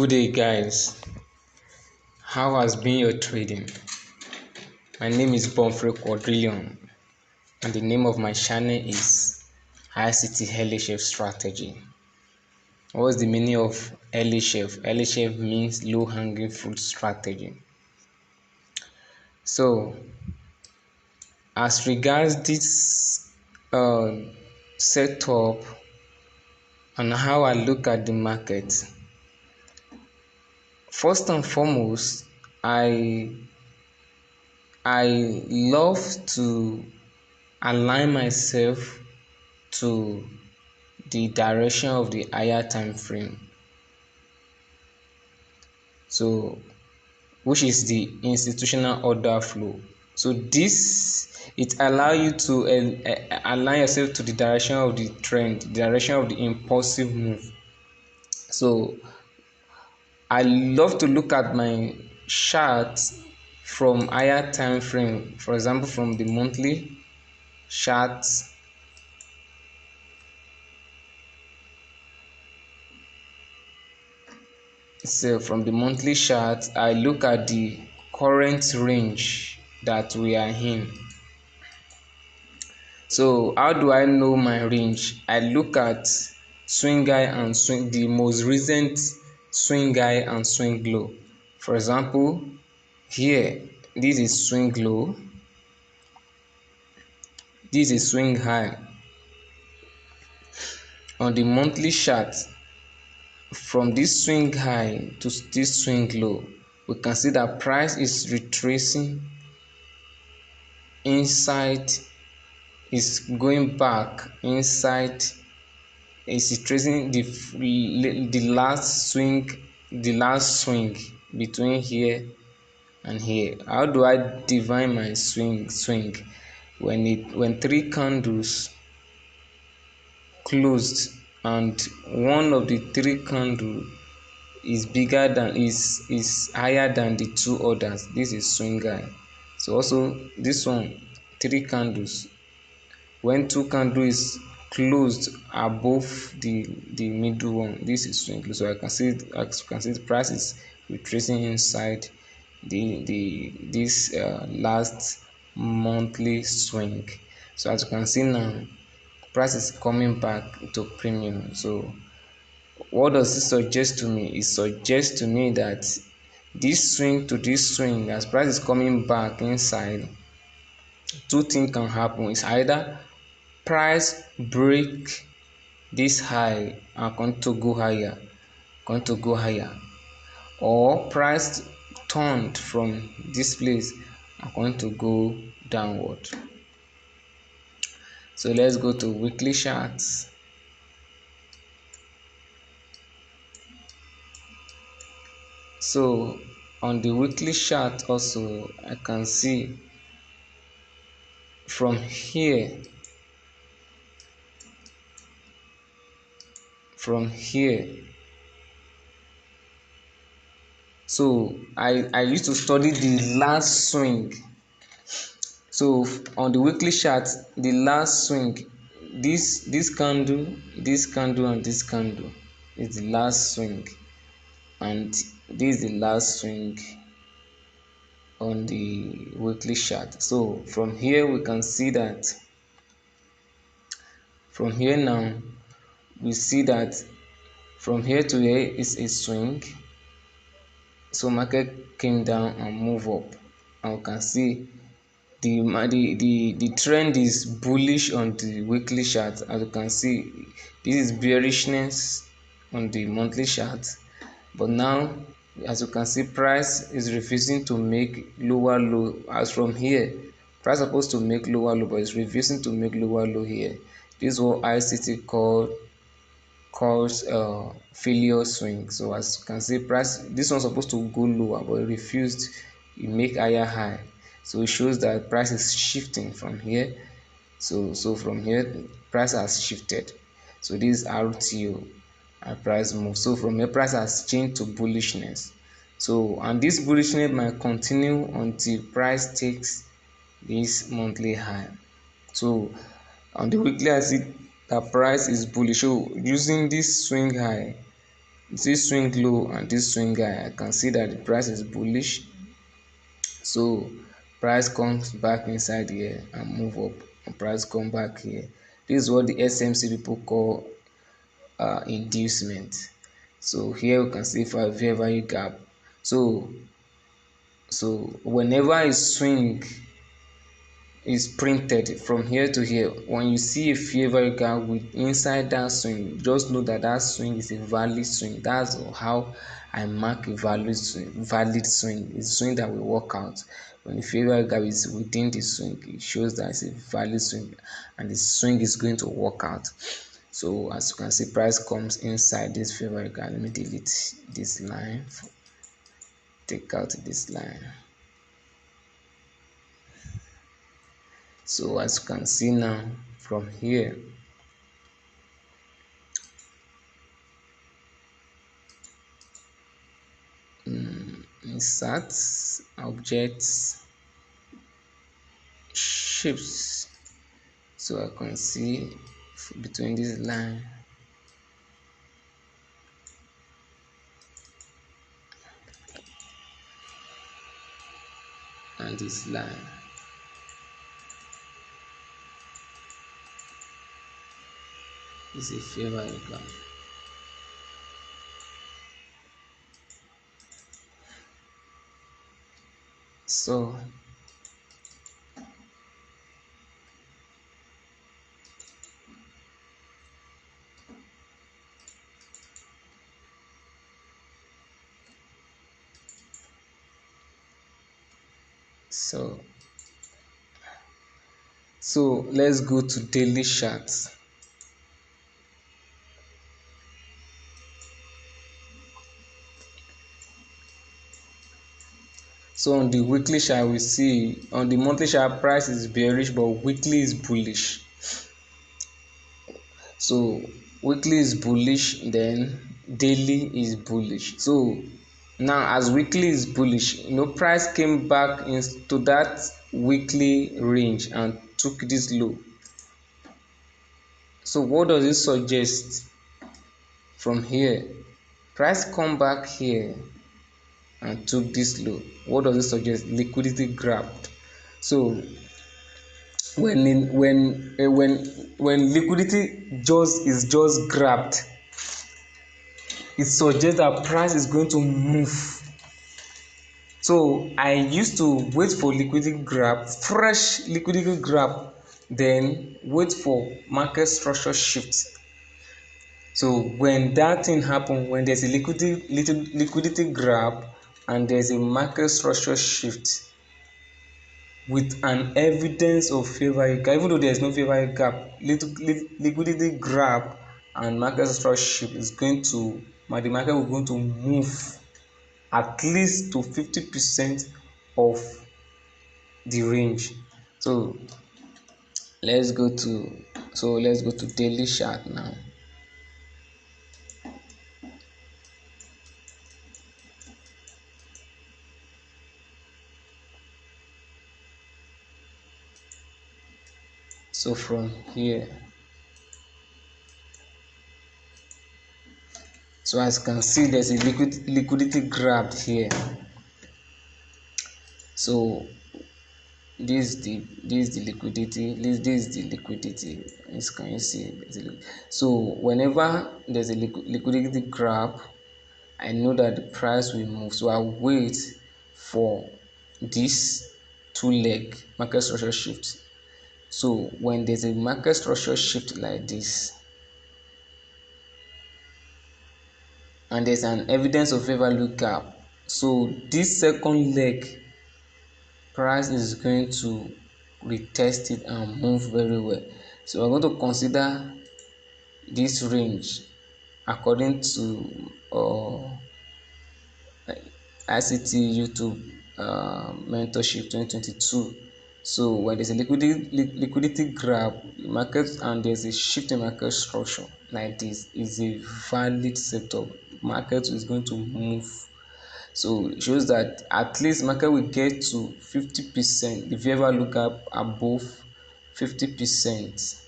Good day, guys. How has been your trading? My name is bestforexstrategy, and the name of my channel is ICT LHF Strategy. What's the meaning of LHF? LHF means low hanging fruit strategy. So, as regards this setup and how I look at the market, first and foremost, I love to align myself to the direction of the higher time frame, so which is the institutional order flow. So this, it allow you to align yourself to the direction of the trend, the direction of the impulsive move. So I love to look at my chart from higher time frame, for example from the monthly chart. So from the monthly chart, I look at the current range that we are in. So how do I know my range? I look at swing high and the most recent swing high and swing low. For example, here, this is swing low, this is swing high. On the monthly chart, from this swing high to this swing low, we can see that price is retracing inside, is going back inside, is retracing the last swing between here and here. How do I define my swing? When three candles closed and one of the three candles is higher than the two others, this is swing high. So also this one, three candles, when two candles is closed above the middle one, this is swing low. So as you can see the price is retracing inside this last monthly swing. So as you can see now, price is coming back to premium. So what does this suggest to me? It suggests to me that this swing to this swing, as price is coming back inside, two things can happen. It's either price break this high and going to go higher, or price turned from this place and going to go downward. So let's go to weekly charts. So on the weekly chart also, I can see from here, so I used to study the last swing. So on the weekly chart, the last swing, this candle, this candle and this candle is the last swing, and this is the last swing on the weekly chart. So from here we can see that, from here now we see that from here to here is a swing. So market came down and move up, and we can see the trend is bullish on the weekly chart. As you can see, this is bearishness on the monthly chart, but now as you can see, price is refusing to make lower low. As from here, price is supposed to make lower low, but it's refusing to make lower low here. This is what ICT calls failure swing. So as you can see, price, this one's supposed to go lower, but it refused. It make higher high. So it shows that price is shifting from here. So from here, price has shifted. So this is RTO, and price move. So from here, price has changed to bullishness. So, and this bullishness might continue until price takes this monthly high. So on the weekly, I see that price is bullish. So using this swing high, this swing low and this swing high, I can see that the price is bullish. So price comes back inside here and move up, and price come back here. This is what the SMC people call inducement. So here we can see for fair value gap. So whenever a swing is printed from here to here, when you see a fair value gap with inside that swing, just know that that swing is a valid swing. That's how I mark a valid swing. It's a swing that will work out. When the fair value gap is within the swing, it shows that it's a valid swing and the swing is going to work out. So as you can see, price comes inside this fair value gap. Let me delete this line, take out this line. So as you can see now, from here, insert objects shapes, so I can see between this line and this line. Is a fair value gap. So so so let's go to daily charts. So on the weekly chart, we see on the monthly chart price is bearish, but weekly is bullish. So weekly is bullish, then daily is bullish. So now as weekly is bullish, price came back into that weekly range and took this low. So what does it suggest? From here, price come back here and took this low. What does it suggest? Liquidity grabbed. So when liquidity just grabbed, it suggests that price is going to move. So I used to wait for liquidity grab, fresh liquidity grab, then wait for market structure shift. So when that thing happen, when there's a liquidity grab and there's a market structure shift with an evidence of fair value gap, even though there's no fair value gap, liquidity grab and market structure shift is going to, the market will going to move at least to 50% of the range. So let's go to daily chart now. So from here, so as you can see, there's a liquidity grabbed here. So this is the liquidity. This is the liquidity. Can you see? So whenever there's a liquidity grab, I know that the price will move. So I wait for this two leg market structure shift. So when there's a market structure shift like this, and there's an evidence of fair value gap, so this second leg price is going to retest it and move very well. So we're going to consider this range according to ICT YouTube mentorship 2022. So when there's a liquidity grab market and there's a shift in market structure like this, is a valid setup. Market is going to move. So it shows that at least market will get to 50%. If you ever look up above 50%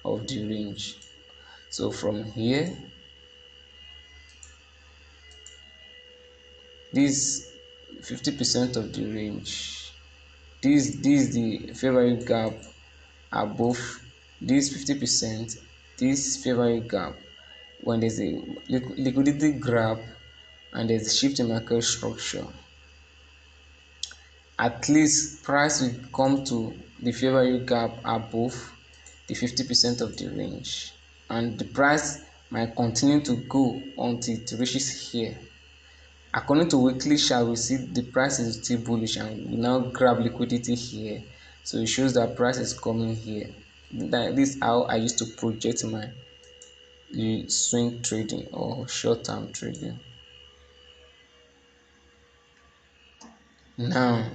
of the range. So from here, this 50% of the range, this the fair value gap above this 50%, this fair value gap. When there's a liquidity grab and there's a shift in market structure, at least price will come to the fair value gap above the 50% of the range, and the price might continue to go until it reaches here. According to weekly chart, we see the price is still bullish and we now grab liquidity here, so it shows that price is coming here. This is how I used to project my swing trading or short-term trading. Now,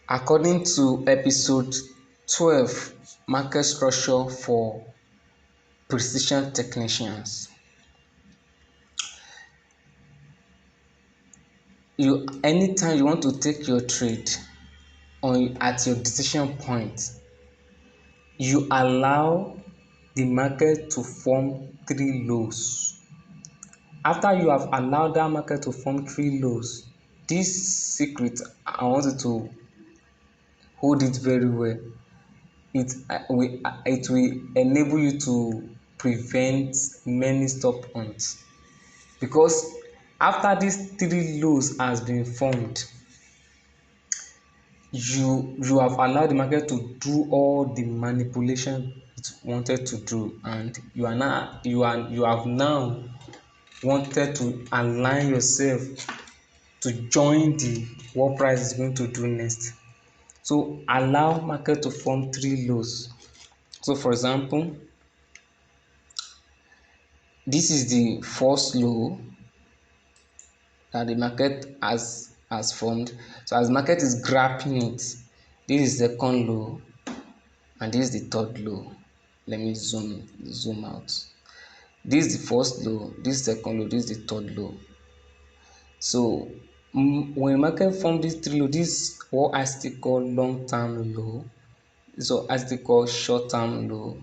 according to episode 12, market structure for precision technicians, anytime you want to take your trade on at your decision point, you allow the market to form three lows. After you have allowed that market to form three lows, this secret, I want you to hold it very well. It will enable you to prevent many stop hunts, because after these three lows has been formed, you have allowed the market to do all the manipulation it wanted to do, and you have now wanted to align yourself to join the what price is going to do next. So allow market to form three lows. So for example, this is the first low that the market has formed. So as market is grabbing it, this is the second low and this is the third low. Let me zoom out. This is the first low, this is the second low, this is the third low. So when market form this three low, this is what I still call long-term low. So I still call short-term low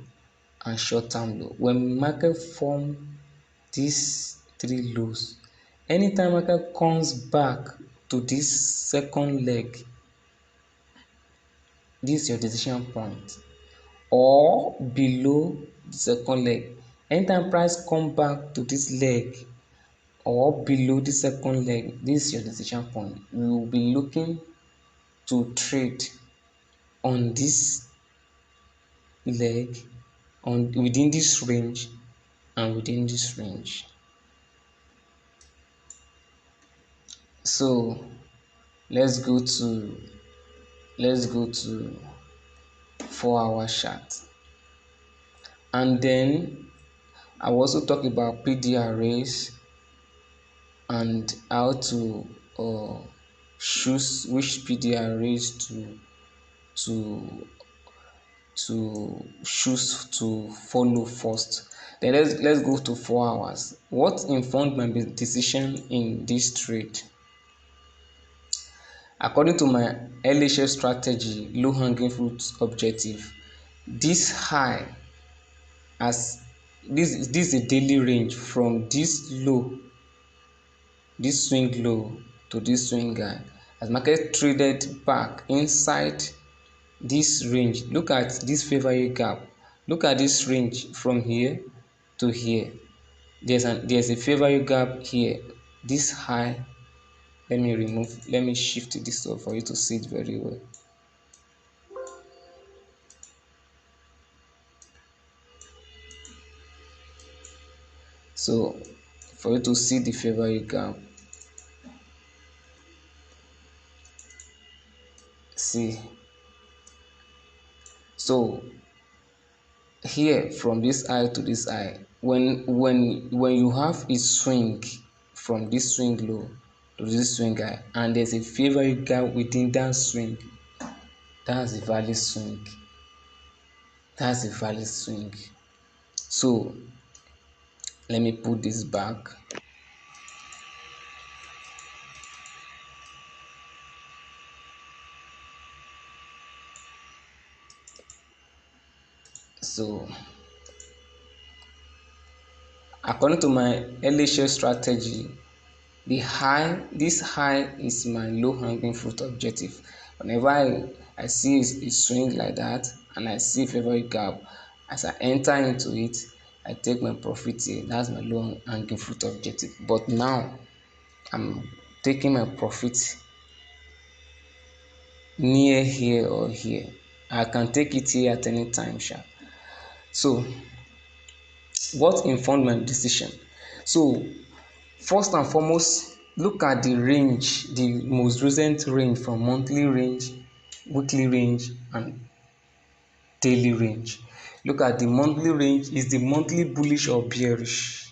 and short-term low. When market form these three lows, anytime market comes back to this second leg, this is your decision point, or below the second leg. Anytime price come back to this leg or below the second leg, this is your decision point. You will be looking to trade on this leg, on within this range and within this range. So let's go to 4-hour chart, and then I will also talk about PDRAs and how to choose which PDRAs to choose to follow first. Then let's go to 4 hours. What informed my decision in this trade? According to my LHF strategy, low hanging fruit objective, this high as this is a daily range from this low, this swing low to this swing high. As market traded back inside this range, look at this fair value gap, look at this range from here to here. There's a fair value gap here, this high. Let me shift this up for you to see it very well. So for you to see the fair value gap, see, so here from this eye to this eye, when you have a swing from this swing low to this swing high and there's a fair value gap within that swing, that's a valid swing, that's a valid swing. So let me put this back. So according to my LHF strategy, this high is my low hanging fruit objective. Whenever I see a swing like that and I see favorite gap, as I enter into it, I take my profit here. That's my low hanging fruit objective. But now I'm taking my profit near here or here. I can take it here at any time, sha. So what informed my decision? So first and foremost, look at the range, the most recent range from monthly range, weekly range, and daily range. Look at the monthly range. Is the monthly bullish or bearish?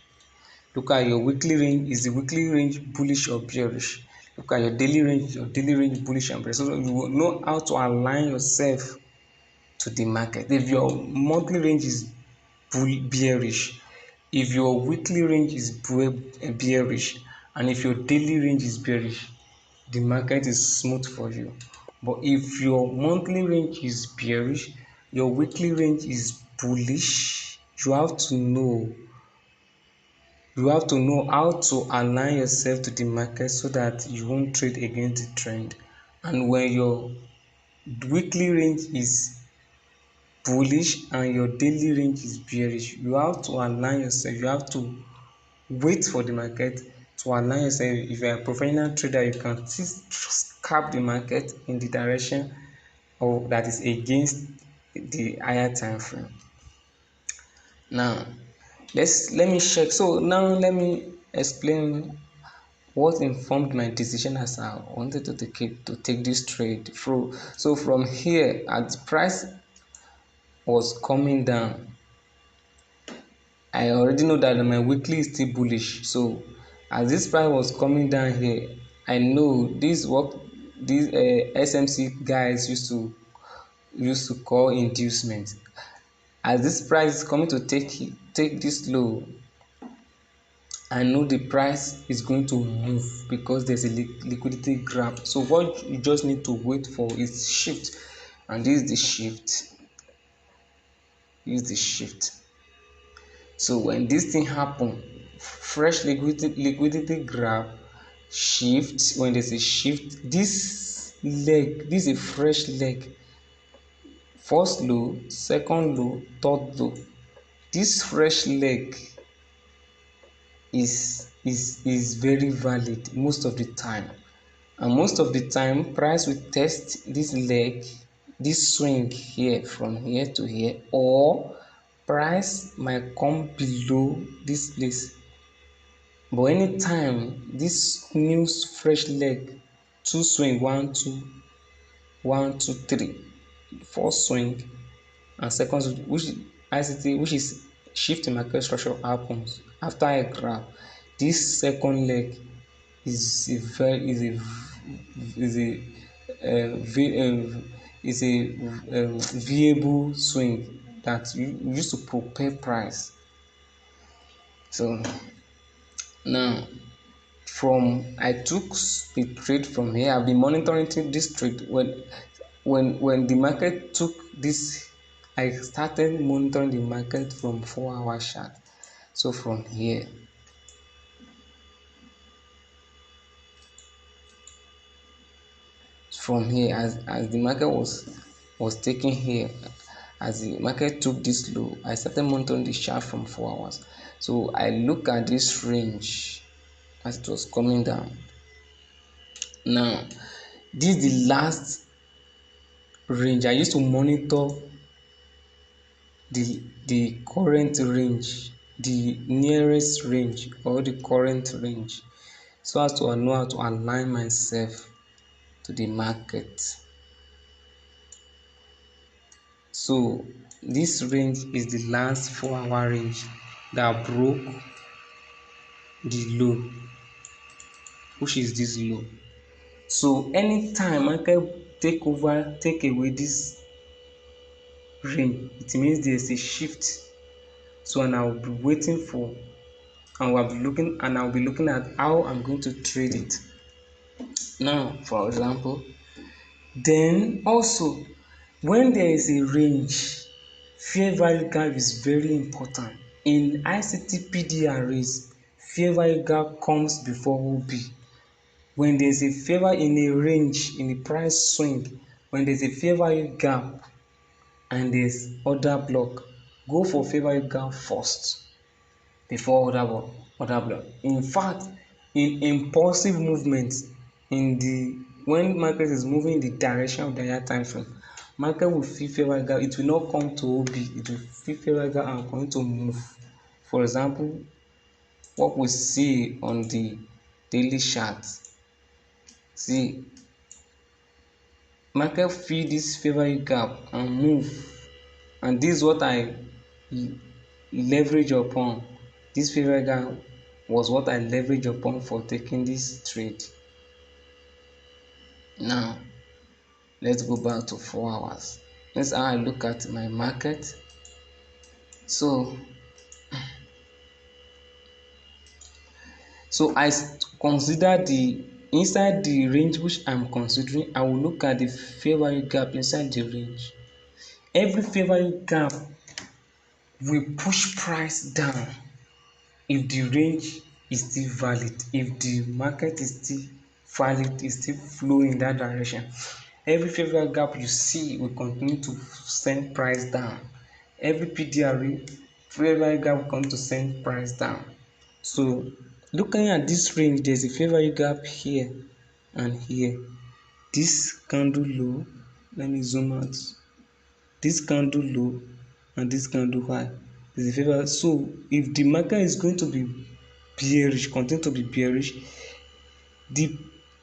Look at your weekly range. Is the weekly range bullish or bearish? Look at your daily range bullish and bearish. So you will know how to align yourself to the market. If your monthly range is bearish, if your weekly range is bearish, and if your daily range is bearish, the market is smooth for you. But if your monthly range is bearish, your weekly range is bullish, you have to know how to align yourself to the market so that you won't trade against the trend. And when your weekly range is bullish and your daily range is bearish, you have to align yourself. You have to wait for the market to align yourself. If you are a professional trader, you can still scalp the market in the direction of that is against the higher time frame. Now let me check. So now let me explain what informed my decision as I wanted to take this trade through. So from here, as the price was coming down, I already know that my weekly is still bullish. So as this price was coming down here, I know this work these SMC guys used to call inducement. As this price is coming to take this low, I know the price is going to move because there's a liquidity grab. So what you just need to wait for is shift, and this is the shift. This is the shift. So when this thing happen, fresh liquidity grab, shift. When there's a shift, this is a fresh leg. First low, second low, third low. This fresh leg is very valid most of the time. And most of the time, price will test this leg, this swing here from here to here, or price might come below this place. But anytime this new fresh leg, two swing, one, two, three, first swing and second swing, which ICT, which is shift in market structure happens after a grab. This second leg is a very is a is a viable swing that you used to prepare price. So now from I took the trade from here. I've been monitoring this trade. When the market took this, I started monitoring the market from 4-hour chart. So from here, as the market was taking here, as the market took this low, I started monitoring the chart from 4 hours. So I look at this range as it was coming down. Now this is the last range. I used to monitor the current range, the nearest range or the current range, so as to know how to align myself to the market. So this range is the last 4-hour range that broke the low, which is this low. So anytime market take away this range, it means there's a shift. So and I'll be waiting for, and I'll be looking at how I'm going to trade it. Now, for example, then also when there is a range, fair value gap is very important. In ICT PDRs, fair value gap comes before OB. When there's a fair value in a range, in a price swing, when there's a fair value gap and there's order block, go for fair value gap first before other block. In fact, in impulsive movements, in the when market is moving in the direction of the higher time frame, market will feel fair value gap. It will not come to OB. It will feel fair value gap and going to move. For example, what we see on the daily chart. See, market feel this fair value gap and move, and this is what I leverage upon. This fair value gap was what I leverage upon for taking this trade. Now let's go back to 4 hours. That's how I look at my market. So I consider the inside the range which I'm considering. I will look at the fair value gap inside the range. Every fair value gap will push price down if the range is still valid, if the market is still valid, is still flowing in that direction. Every fair value gap you see will continue to send price down. Every PDR fair value gap will continue to send price down. So looking at this range, there's a fair value gap here and here. This candle low, let me zoom out. This candle low and this candle high is a fair value. So if the market is going to be bearish, continue to be bearish, the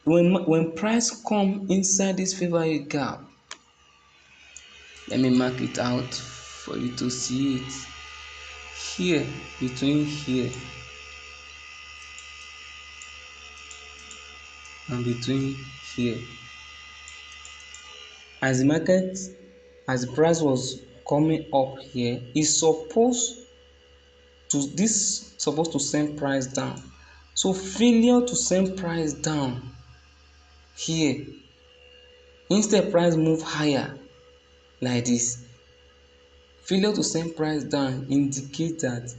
when price come inside this fair value gap, let me mark it out for you to see it. Here, between here and between here, as the price was coming up here, it's supposed to send price down. So failure to send price down here, instead price move higher like this, failure to send price down indicates that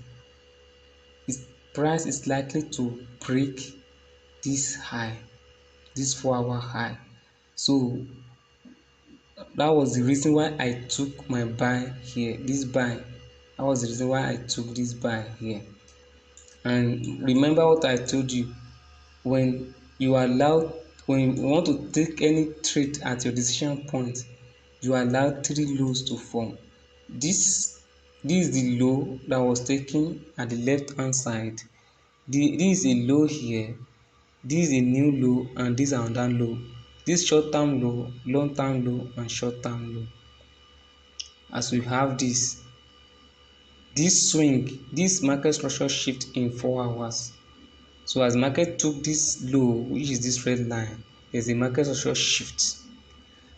its price is likely to break this high, this 4-hour high. So that was the reason why I took my buy here, this buy. That was the reason why I took this buy here. And remember what I told you, when you want to take any trade at your decision point, you allow 3 lows to form. This is the low that was taken at the left hand side. This is a low here, this is a new low, and this is another low. This short term low, long term low, and short term low. As we have this swing, this market structure shift in 4 hours. So as market took this low, which is this red line, there's a market structure shift.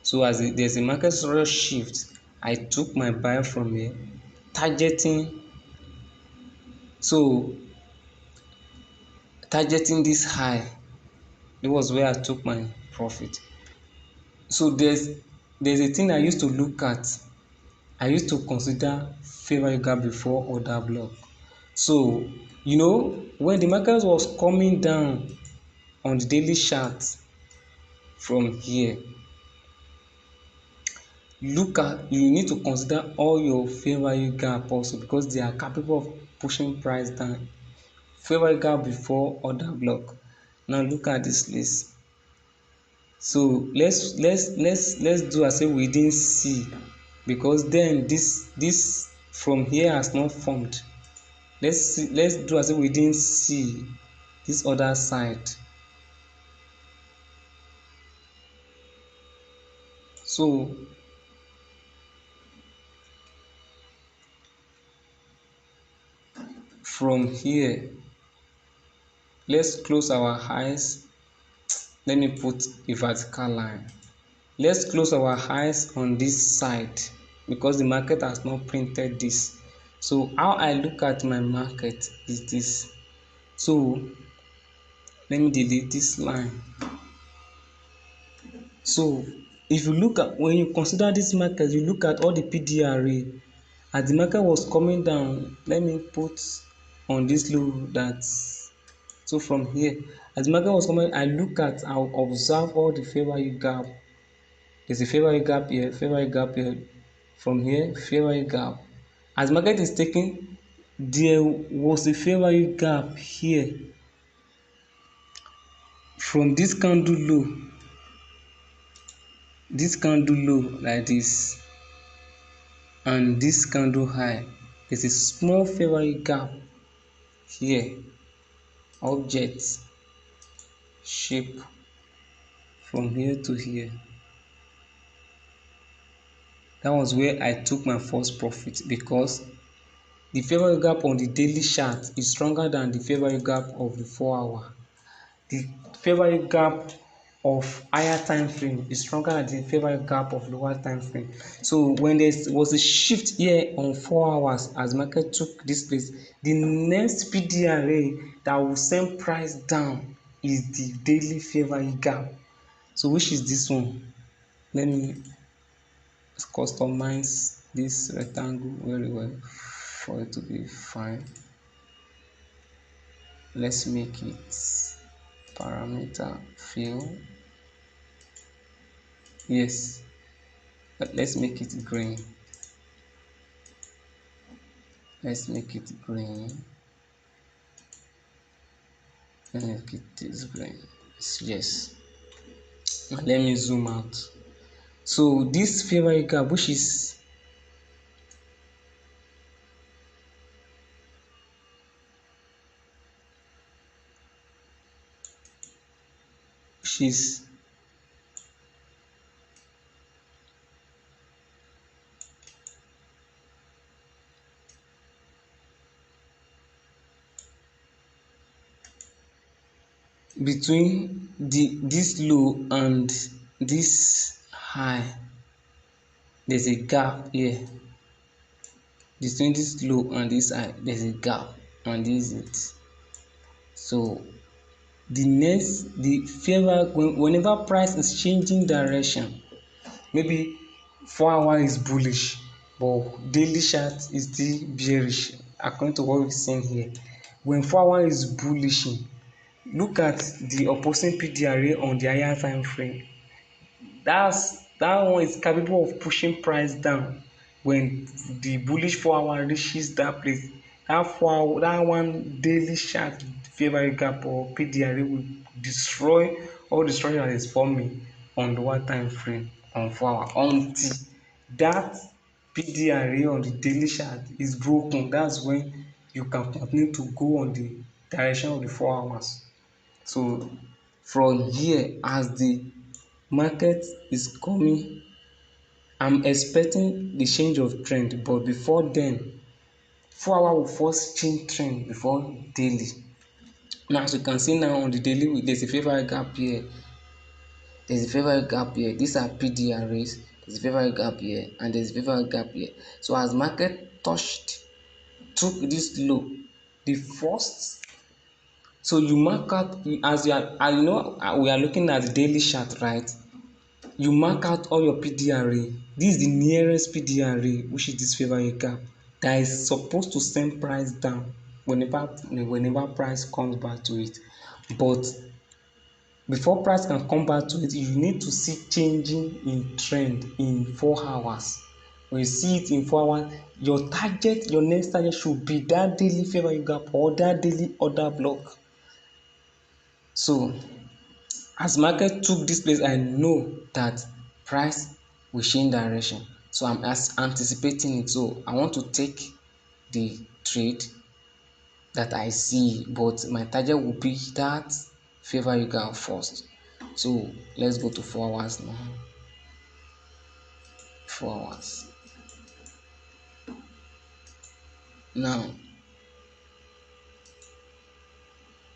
So as there's a market structure shift, I took my buy from here, targeting this high. It was where I took my profit. So there's a thing I used to look at. I used to consider fair value gap before order block. So when the market was coming down on the daily chart from here, you need to consider all your fair value gap also, because they are capable of pushing price down. Fair value gap before order block. Now look at this list. So let's do as if we didn't see, because then this from here has not formed. Let's do as if we didn't see this other side. So from here, let's close our eyes. Let me put a vertical line. Let's close our eyes on this side, because the market has not printed this. So how I look at my market is this. So let me delete this line. So if you look at, when you consider this market, you look at all the PDRA, As the market was coming down, let me put on this low that, so from here, as the market was coming, I'll observe all the fair value gap. There's a fair value gap here, fair value gap here. From here, fair value gap. As market is taking, there was a fair value gap here. From this candle low like this, and this candle high, there's a small fair value gap here. Object shape from here to here. That was where I took my first profit, because the fair value gap on the daily chart is stronger than the fair value gap of the 4 hour. The fair value gap of higher time frame is stronger than the fair value gap of lower time frame. So when there was a shift here on 4 hours as market took this place, the next PDRA that will send price down is the daily fair value gap. So which is this one? Let me customize this rectangle very well for it to be fine. Let's make it parameter fill. Yes, but let's make it green. Let's make it green. Let's make it this green. Yes. Now let me zoom out. So this fair value gap, which is between this low and this high, there's a gap here. Between this low and this high, there's a gap, and this is it. So the fair value, whenever price is changing direction, maybe 4 hour is bullish but daily chart is still bearish according to what we've seen here. When 4 hour is bullish, look at the opposing PDRA on the higher time frame. That one is capable of pushing price down. When the bullish 4 hour reaches that place, that one daily chart fair value gap or PDRA will destroy all the structure that is forming on the one time frame on 4 hour, until that PDRA on the daily chart is broken. That's when you can continue to go on the direction of the 4 hours. So from here, as the market is coming, I'm expecting the change of trend, but before then, 4 hour will first change trend before daily. Now as you can see now on the daily, there's a fair value gap here, there's a fair value gap here. These are PDRAs. There's a fair value gap here, and there's a fair value gap here. So as market took this low, the first, so you mark out, as you are, I know we are looking at the daily chart, right? You mark out all your PDRA. This is the nearest PDRA, which is this fair value gap, that is supposed to send price down whenever price comes back to it. But before price can come back to it, you need to see changing in trend in 4 hours. When you see it in 4 hours, your next target should be that daily fair value gap or that daily order block. So as market took this place, I know that price will change direction. So I'm anticipating it. So I want to take the trade that I see, but my target will be that fair value gap first. So let's go to 4 hours now. 4 hours. Now,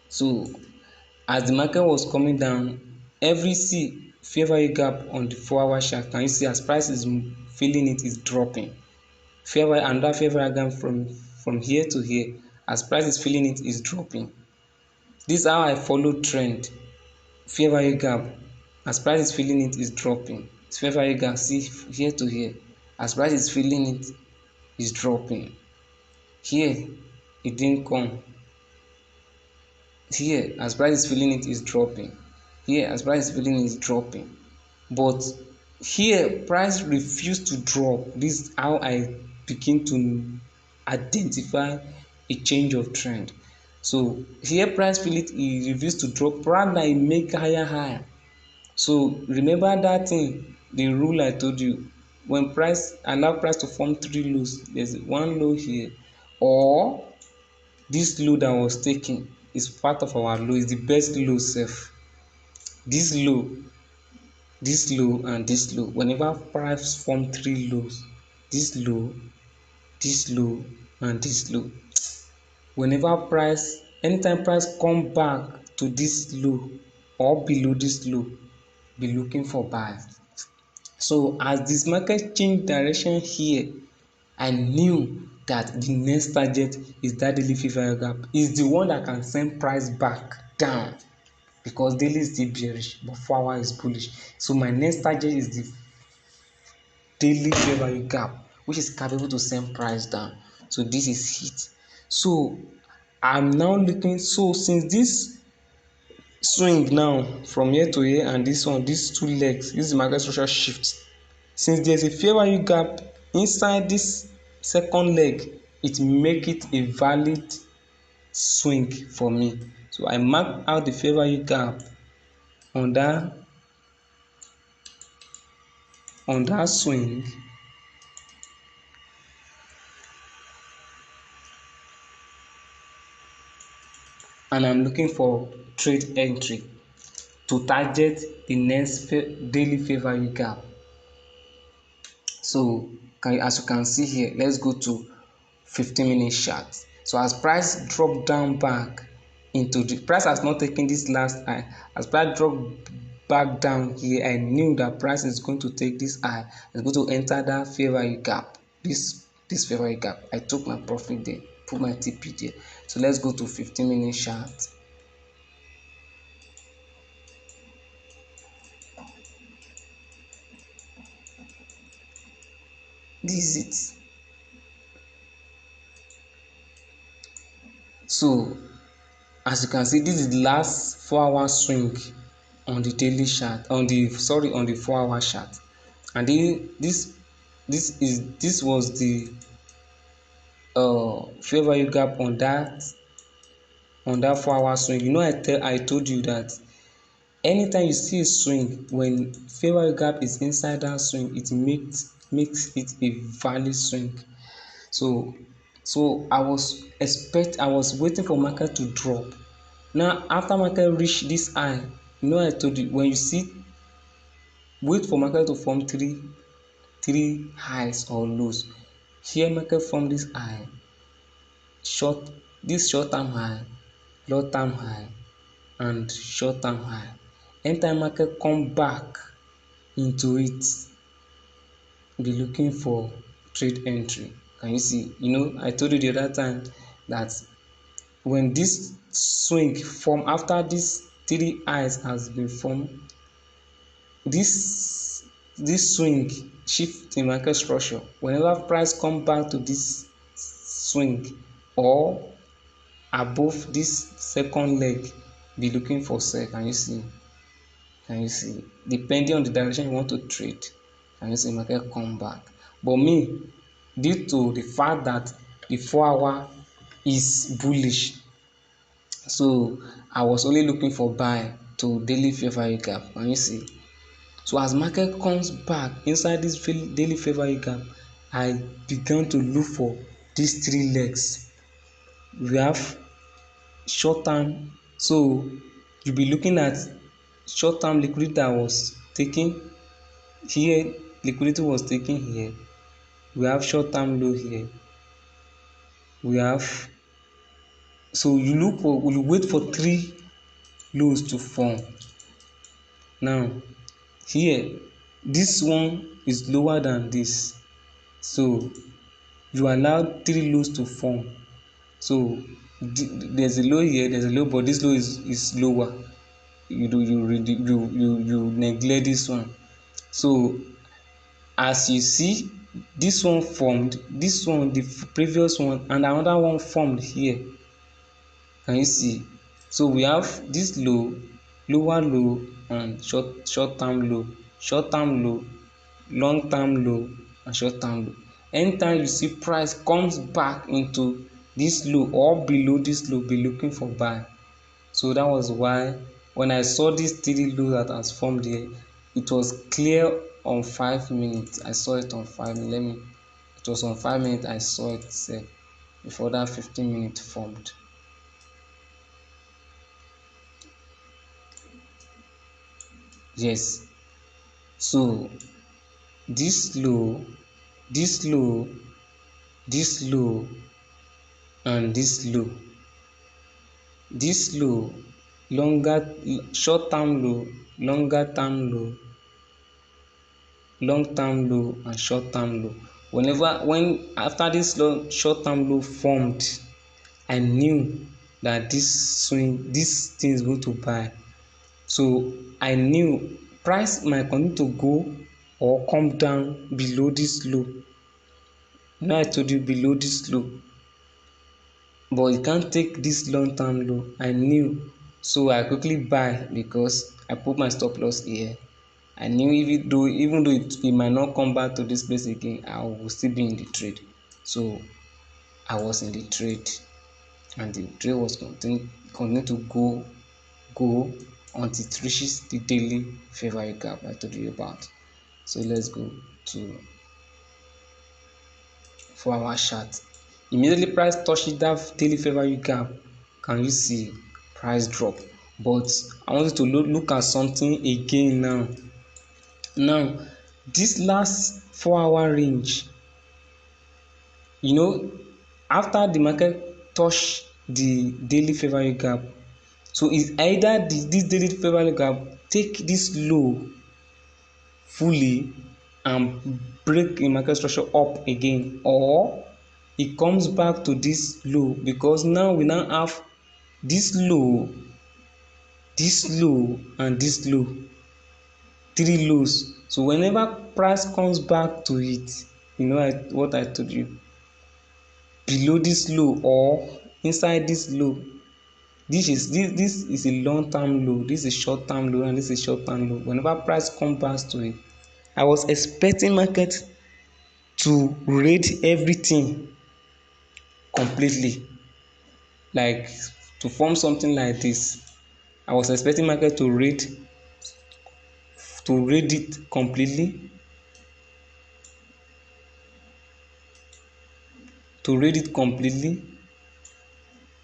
so as the market was coming down, every fair value gap on the 4 hour chart, can you see as price is feeling it is dropping? Fair value, and that fair value gap from here to here, as price is feeling it is dropping. This is how I follow trend. Fair value gap, as price is feeling it is dropping. Fair value gap, see here to here, as price is feeling it is dropping. Here it didn't come. Here as price is feeling it is dropping. Here as price is feeling it is dropping. But here price refused to drop. This is how I begin to identify a change of trend. So here price feel it, e refuse to drop, rather e make higher. So remember that thing, the rule I told you, when price allow price to form three lows, there's one low here, or this low that was taken is part of our low, is the best low sef. This low, this low and this low, whenever price form three lows, this low, this low and this low, whenever price, anytime price come back to this low or below this low, be looking for buy. So as this market change direction here, I knew that the next target is that daily fair value gap, is the one that can send price back down, because daily is still bearish but 4 hour is bullish. So my next target is the daily fair value gap, which is capable to send price down. So this is hit. So I'm now looking, so since this swing now from here to here and this one, these two legs, this is market structure shift, since there's a fair value gap inside this second leg, it make it a valid swing for me. So I mark out the fair value gap on that swing, and I'm looking for trade entry to target the next daily fair value gap. So as you can see here, let's go to 15-minute chart. So as price drop down back into the price, has not taken this last high. As price drop back down here, I knew that price is going to take this high, it's going to enter that fair value gap, this fair value gap. I took my profit there, put my TP there. So let's go to 15-minute chart. This is it. So as you can see, this is the last 4 hour swing on the daily chart, on the 4 hour chart, and this was the fair value gap on that 4 hour swing. You know, I told you that anytime you see a swing, when fair value gap is inside that swing, it makes it a valid swing. So I was waiting for market to drop. Now after market reach this high, you know, I told you, when you see, wait for market to form three highs or lows. Here market form this high, short term high, long term high and short term high. Anytime market come back into it, be looking for trade entry. Can you see? You know, I told you the other time that when this swing form, after this three highs has been formed, this swing shift in market structure, whenever price come back to this swing or above this second leg, be looking for sell. Can you see? Can you see? Depending on the direction you want to trade, can you see market come back? But me, due to the fact that the 4 hour is bullish, so I was only looking for buy to daily fair value gap. Can you see? So as market comes back inside this daily fair value gap, I began to look for these three legs. We have short term, so you'll be looking at short term liquidity that was taken here, liquidity was taken here. We have short term low here. We have, so you wait for three lows to form. Now here, this one is lower than this, so you allow three lows to form. So there's a low here, there's a low, but this low is lower. You neglect this one. So as you see, this one formed, this one, the previous one, and another one formed here. Can you see? So we have this low, lower low, and short term low, short term low, long term low, and short term low. Anytime you see price comes back into this low or below this low, be looking for buy. So that was why when I saw this steady low that has formed here, it was clear on 5 minutes. I saw it on 5 minutes. It was on 5 minutes I saw it before that 15 minute formed. Yes. So this low, this low, this low, and this low, longer, short term low, longer term low, long term low, and short term low. When after this long short term low formed, I knew that this thing is going to buy. So I knew price might continue to go or come down below this low. Now I told you below this low, but you can't take this long term low. I knew, so I quickly buy because I put my stop loss here. I knew even though it might not come back to this place again, I will still be in the trade. So I was in the trade, and the trade was continue to go until it reaches the daily fair value gap I told you about. So let's go to 4-hour chart. Immediately price touches that daily fair value gap, can you see price drop? But I want you to look at something again now. Now this last 4-hour range, after the market touch the daily fair value gap, so it's either this daily fair value gap take this low fully and break the market structure up again, or it comes back to this low, because now we now have this low, and this low, 3 lows. So whenever price comes back to it, what I told you, below this low or inside this low, this is a long term low, this is short term low, and this is short term low. Whenever price comes back to it, I was expecting market to raid everything completely, like to form something like this. I was expecting market to raid it completely,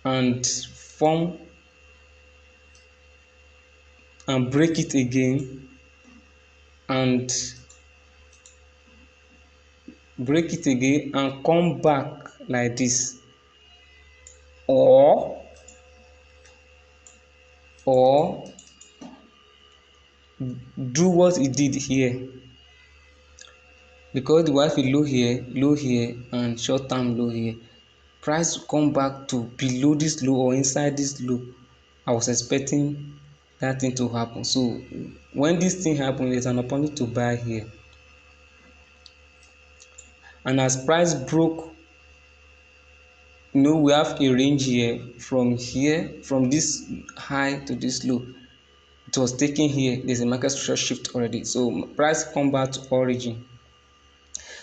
and form and break it again, and come back like this, or do what it did here, because the wife is low here, and short term low here. Price come back to below this low or inside this low. I was expecting that thing to happen. So when this thing happen, there's an opportunity to buy here, and as price broke, we have a range here, from this high to this low. It was taken here. There's a market structure shift already, so price come back to origin.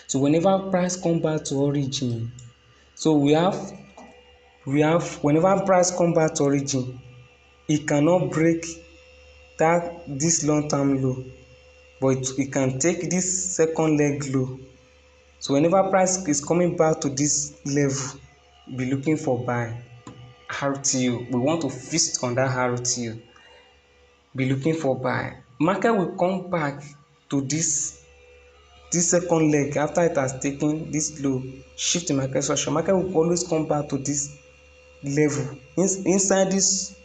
So whenever price come back to origin, so we have whenever price come back to origin, it cannot break this long term low, but it can take this second leg low. So whenever price is coming back to this level, be looking for buy. RTO, we want to feast on that RTO, be looking for buy. Market will come back to this second leg after it has taken this low, shift the market structure. Market will always come back to this level, inside this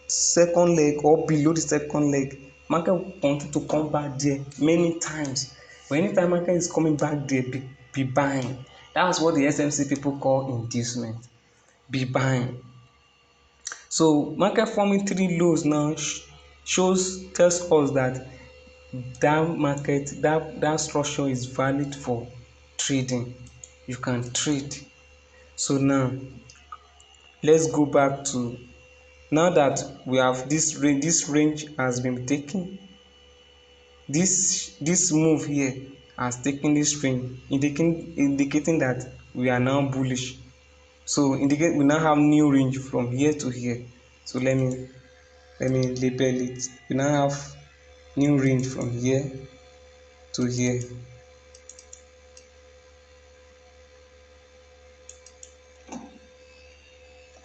second leg or below the second leg. Market will continue to come back there many times, but anytime market is coming back there, be buying. That's what the SMC people call inducement, be buying. So market forming 3 lows now tells us that that structure is valid for trading. You can trade. So now let's go back to, now that we have this range has been taken, this move here has taken this range, indicating that we are now bullish. So indicate we now have new range from here to here. So let me label it. We now have new range from here to here.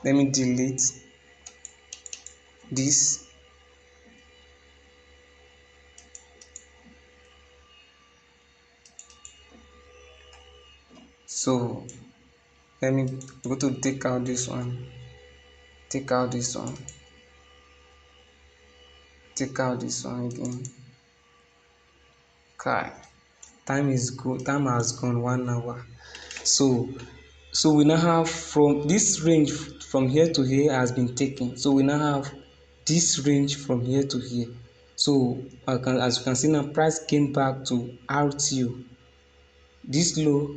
Let me delete this. So let me go to take out this one, take out this one, take out this one again. Okay, time has gone 1 hour. So we now have, from this range from here to here has been taken, so we now have this range from here to here. So as you can see now, price came back to RTO, this low,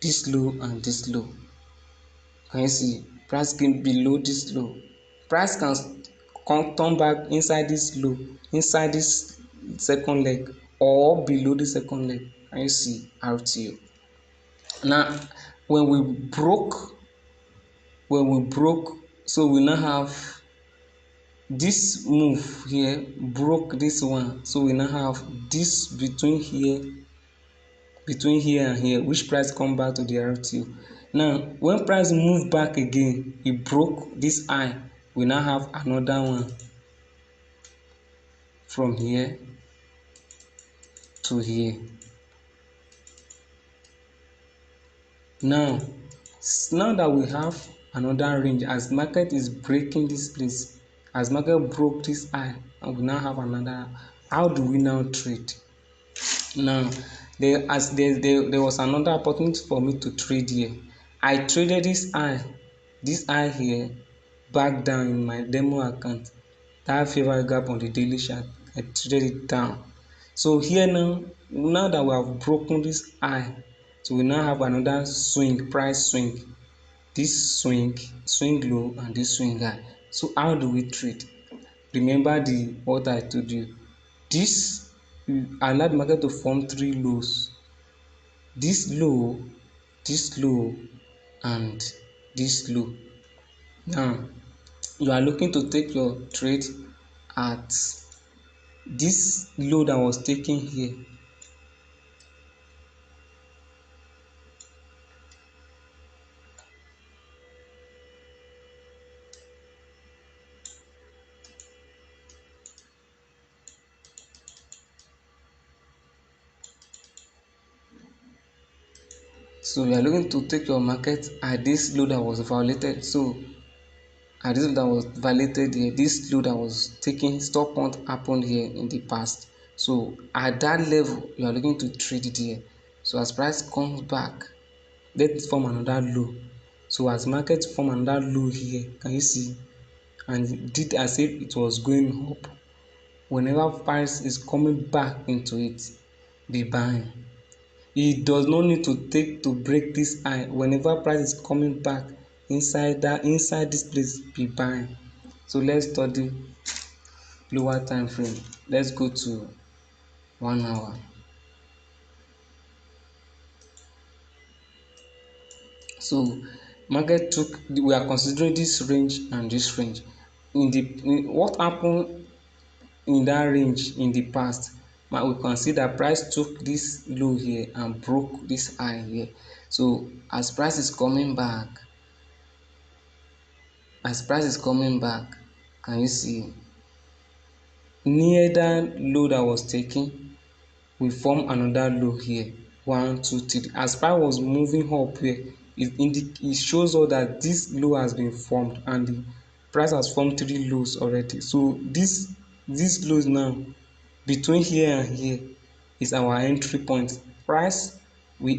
this low, and this low. Can you see price came below this low? Price can come turn back inside this low, inside this second leg, or below the second leg. Can you see RTO? Now when we broke, so we now have this move here, broke this one, so we now have this between here and here, which price come back to the RTO. Now when price move back again, it broke this high, we now have another one from here to here. Now that we have another range, as market is breaking this place, as market broke this high, and we now have another, how do we now trade? Now there was another opportunity for me to trade here. I traded this high here back down in my demo account, that favorite gap on the daily chart. I traded it down. So here now that we have broken this high, so we now have another swing, price swing, this swing low, and this swing high. So how do we trade? Remember what I told you. This allowed market to form three lows, this low, this low, and this low. Now you are looking to take your trade at this low that was taken here. So you are looking to take your market at this low that was violated. So at this low that was violated here, this low that was taken, stop point happened here in the past. So at that level, you are looking to trade it here. So as price comes back, let it form another low. So as market form another low here, can you see? And it did as if it was going up. Whenever price is coming back into it, be buying. It does not need to break this high. Whenever price is coming back inside this place, be buying. So let's study lower time frame. Let's go to 1 hour. So market we are considering this range and this range. What happened in that range in the past? We can see that price took this low here and broke this high here. So as price is coming back, can you see near that low that was taken, we form another low here, 1 2 3. As price was moving up here, it shows us that this low has been formed, and the price has formed 3 lows already. So this lows now between here and here is our entry point. Price we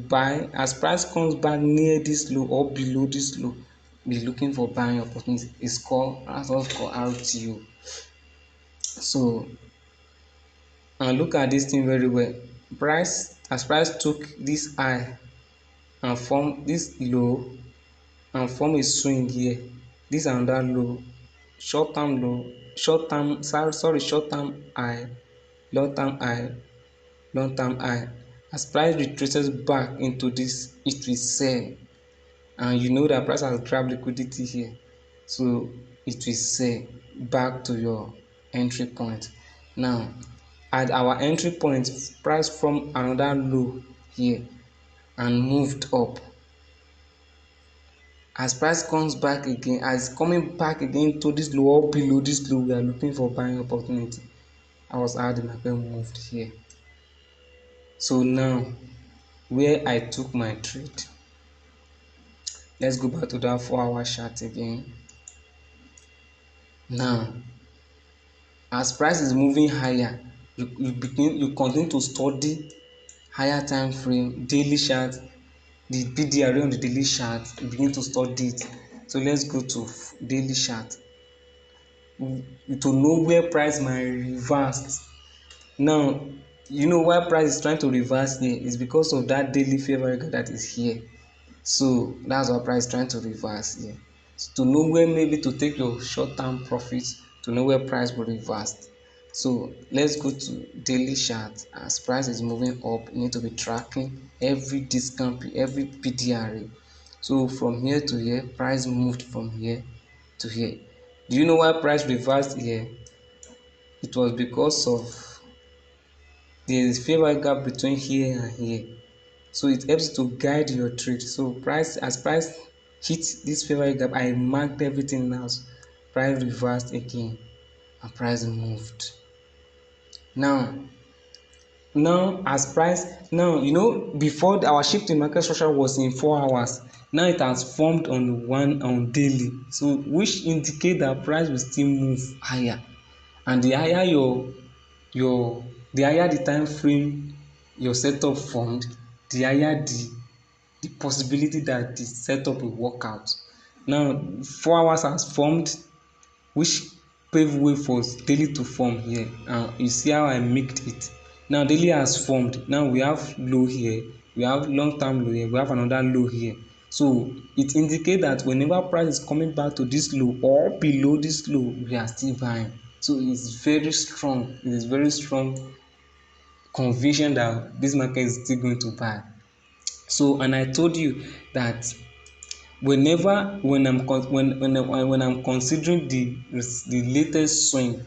buy as price comes back near this low or below this low, be looking for buying opportunity. That's what's called RTO. So and look at this thing very well. Price as price took this high and form this low and form a swing here, this another low, short term low, short term short term high, long term high, long term high. As price retraces back into this, it will sell, and you know that price has grabbed liquidity here, so it will sell back to your entry point. Now at our entry point, price from another low here and moved up. As price comes back again, as coming back again to this low or below this low, we are looking for buying opportunity. That was how the market moved here. So now where I took my trade, let's go back to that 4-hour chart again. Now as price is moving higher, you continue to study higher time frame, daily chart, the PDRA on the daily chart, you begin to study it. So let's go to daily chart to know where price might reverse. Now you know why price is trying to reverse here is because of that daily fair value gap that is here. So that's why price is trying to reverse here. So to know where maybe to take your short-term profits, to know where price will reverse. So let's go to daily chart. As price is moving up, you need to be tracking every discount, every PDRA. So from here to here, price moved from here to here. Do you know why price reversed here? It was because of the fair value gap between here and here. So it helps to guide your trade. So price, as price hit this fair value gap, I marked everything now. Price reversed again and price moved. Now as price, now you know before our shift in market structure was in 4 hours, now it has formed on daily, so which indicate that price will still move higher. And the higher your the higher the time frame your setup formed, the higher the possibility that the setup will work out. Now 4 hours has formed, which pave way for daily to form here, and you see how I mixed it. Now daily has formed. Now we have low here, we have long term low here, we have another low here. So it indicates that whenever price is coming back to this low or below this low, we are still buying. So it's very strong, it is very strong conviction that this market is still going to buy. So and I told you that whenever when I'm considering the latest swing,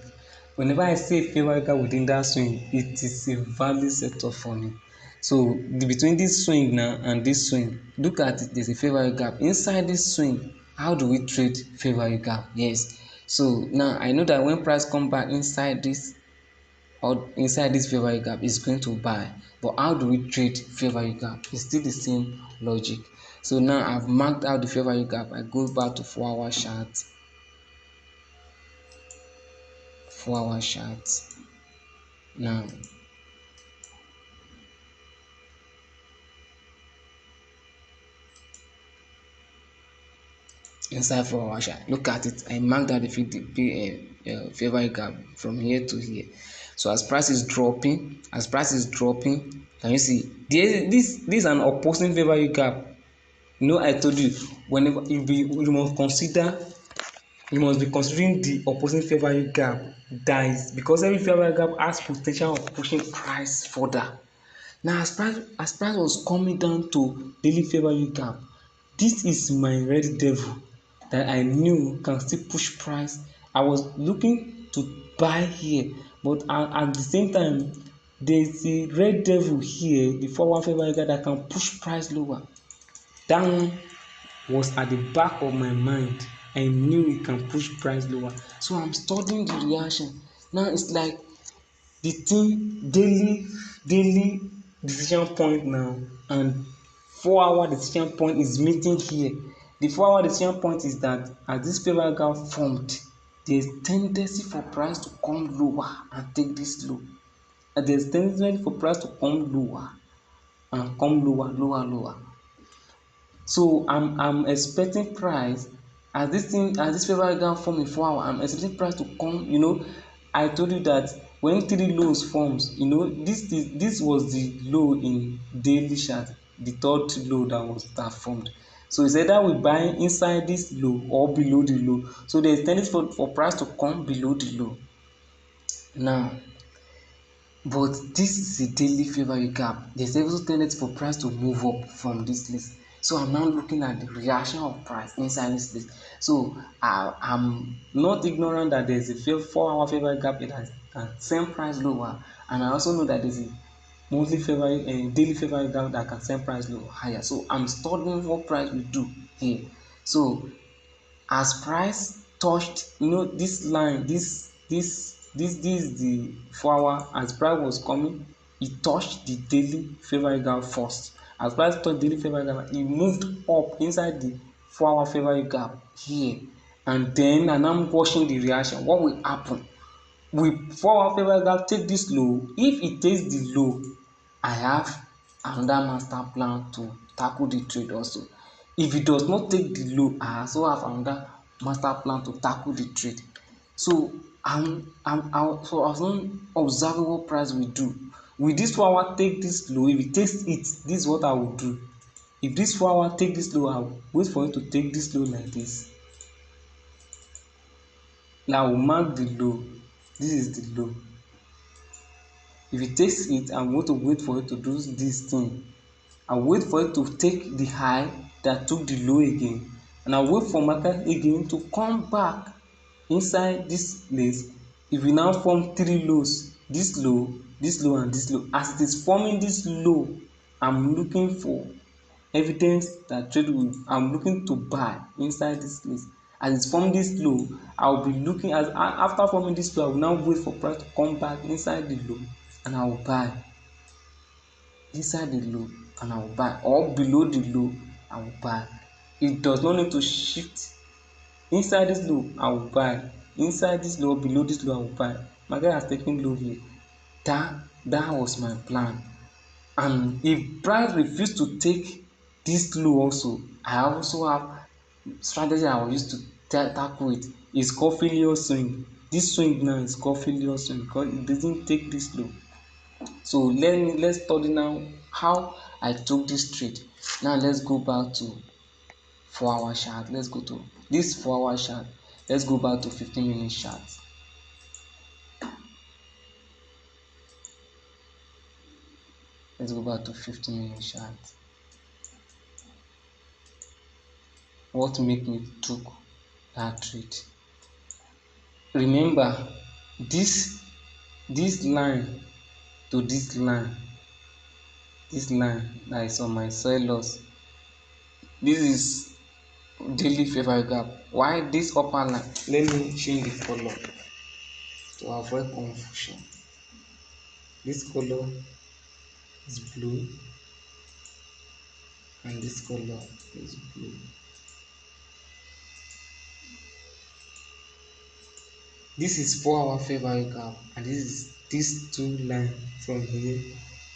whenever I see a fair value gap within that swing, it is a value setup for me. So between this swing now and this swing, look at it, there's a fair value gap inside this swing. How do we trade fair value gap? Yes, so now I know that when price come back inside this or inside this fair value gap is going to buy. But how do we trade fair value gap? It's still the same logic. So now I've marked out the fair value gap. I go back to 4-hour chart. 4-hour chart. Now inside 4-hour chart, look at it. I marked out the fair value gap from here to here. So as price is dropping, can you see this is an opposing fair value gap. You know, I told you whenever you must be considering the opposing fair value gap. That is because every fair value gap has potential of pushing price further. Now as price was coming down to daily fair value gap, this is my red devil that I knew can still push price. I was looking to buy here, but at the same time there is a red devil here, the 4-hour fair value gap, that can push price lower. That one was at the back of my mind. I knew it can push price lower. So I'm studying the reaction. Now it's like the thing daily decision point now and 4-hour decision point is meeting here. The 4-hour decision point is that as this fair value gap formed, there's tendency for price to come lower and take this low. And there's tendency for price to come lower and come lower. So I'm expecting price as this fair value gap form in 4 hours. I'm expecting price to come. You know, I told you that when three lows forms, this was the low in daily chart, the third low that formed. So it's either we buy inside this low or below the low. So there's tendency for price to come below the low. Now, but this is a daily fair value gap. There's also tendency for price to move up from this list. So I'm now looking at the reaction of price inside this list. So I'm not ignorant that there's a 4-hour fair value gap that send price lower, and I also know that there's a monthly fair value and daily fair value gap that can send price lower higher. So I'm studying what price will do here. So as price touched this line, this is the 4-hour. As price was coming, e touched the daily fair value gap first. As price touch daily fair value gap, e moved up inside the 4-hour fair value gap here, and then I'm watching the reaction. What will happen? Will 4-hour fair value gap take this low? If it takes the low, I have another master plan to tackle the trade also. If it does not take the low, I also have another master plan to tackle the trade. So I was not observing what price will do. Will this 4-hour take this low? If it takes it, this is what I will do. If this 4-hour take this low, I will wait for it to take this low like this. Now I will mark the low. This is the low. If it takes it, I'm going to wait for it to do this thing. I'll wait for it to take the high that took the low again, and I'll wait for market again to come back inside this place. If we now form three lows, this low, this low, and this low, as it is forming this low, I'm looking for evidence that trade will, I'm looking to buy inside this place. As it's forming this low, I'll be looking as after forming this low, I will now wait for price to come back inside the low, and I will buy inside the low, and I will buy, or below the low I will buy. It does not need to shift inside this low. I will buy inside this low, below this low I will buy. Market has taken low here. That was my plan. And if price refuse to take this low also, I also have strategy I will use to tackle it. It's called failure swing. This swing now is called failure swing because it doesn't take this low. So let's study now how I took this trade. Now let's go back to 4-hour chart. Let's go to this 4-hour chart. Let's go back to 15-minute chart. Let's go back to 15-minute chart. What made me took that trade? Remember this line to this line that is on my sell loss. This is daily fair gap. Why this upper line? Let me change the color to avoid confusion. This color is blue and this color is blue. This is 4-hour fair value gap, and this is this two line from here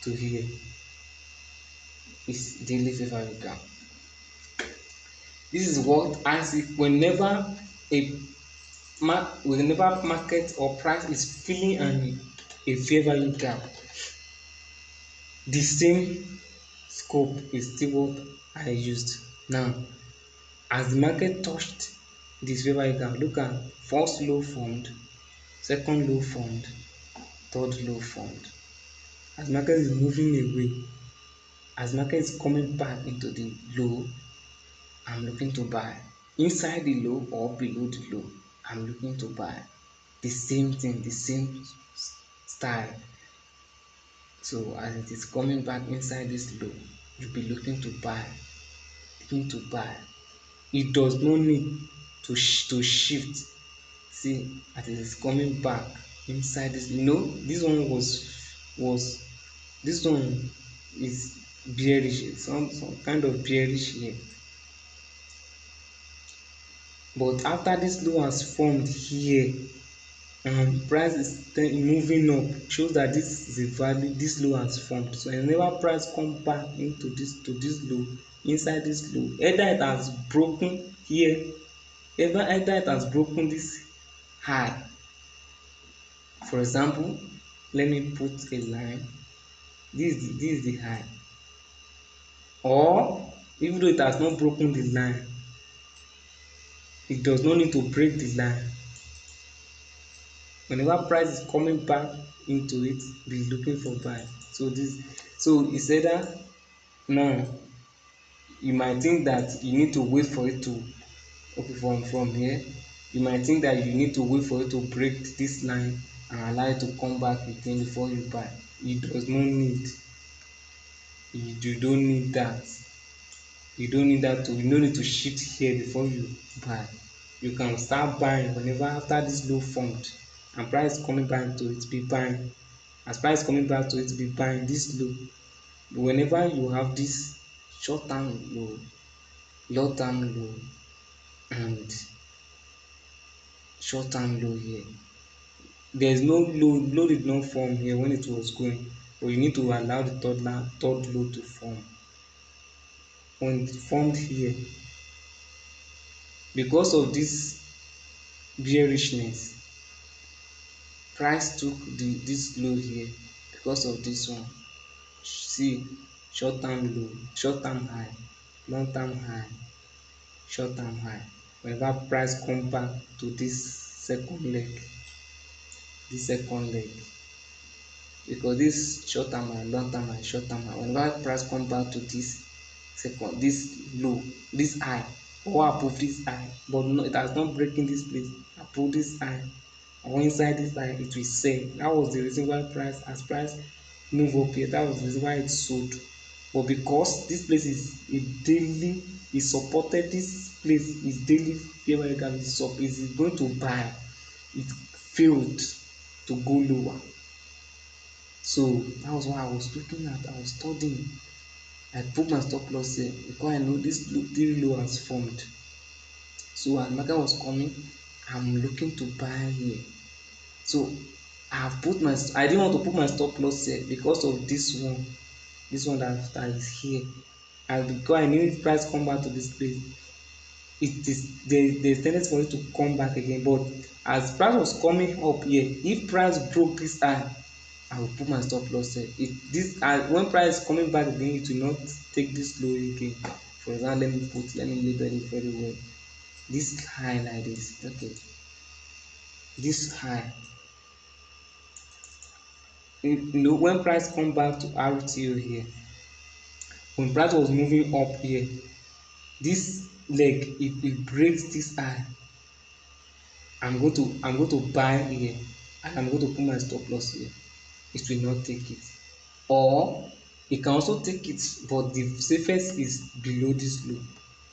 to here is daily fair value gap. This is what I see whenever market or price is filling a fair value gap. The same scope is still what I used. Now, as the market touched this fair value gap, look at first low formed, second low formed, third low formed. As market is moving away, as market is coming back into the low, I'm looking to buy. Inside the low or below the low, I'm looking to buy. The same thing, the same style. So as it is coming back inside this low, you'll be looking to buy, looking to buy. It does not need to shift. See, as it is coming back inside this, this one was this one is bearish, some kind of bearish here. But after this low has formed here, price is moving up, shows that this is a value, this low has formed. So whenever price come back into this low, inside this low, either it has broken here, either it has broken this high. For example, let me put a line. This is the high, or even though it has not broken the line, it does not need to break the line. Whenever price is coming back into it, be looking for buy. So it's either now you might think that you need to wait for it to, okay, from here you might think that you need to wait for it to break this line and allow it to come back again before you buy. You does not need, you don't need that. You don't need that to, you no need to shift here before you buy. You can start buying whenever after this low formed and price coming back to it, be buying. As price coming back to it, be buying this low. Whenever you have this short term low, long term low, and short term low here, there is no low did not form here when it was going, but you need to allow the third low to form. When it formed here, because of this bearishness, price took this low here because of this one. See, short term low, short term high, long term high, short term high. Whenever price come back to this second leg, because this short term high, long term high, short term high, whenever price come back to this low, this high, or above this high, but no, it has not breaking this place, above this high or inside this high, it will sell. That was the reason why price, as price move up here, that was the reason why it sold. But because this place is a daily, it supported, this place is daily fair value gap, is going to buy, it failed to go lower. So that was why I was looking at, I was studying. I put my stop loss here because I know this daily low has formed. So as market was coming, I'm looking to buy here. So I didn't want to put my stop loss here because of this one that is here. And because I knew if price come back to this place, it is there's tendency for it to come back again. But as price was coming up here, if price broke this high, I will put my stop loss there. When price is coming back again, it will not take this low again. For example, let me label it very well. This high like this, okay. This high, when price come back to RTO here, when price was moving up here, this leg, if it breaks this high, I'm going to buy here, and I'm going to put my stop loss here. It will not take it. Or it can also take it, but the safest is below this low.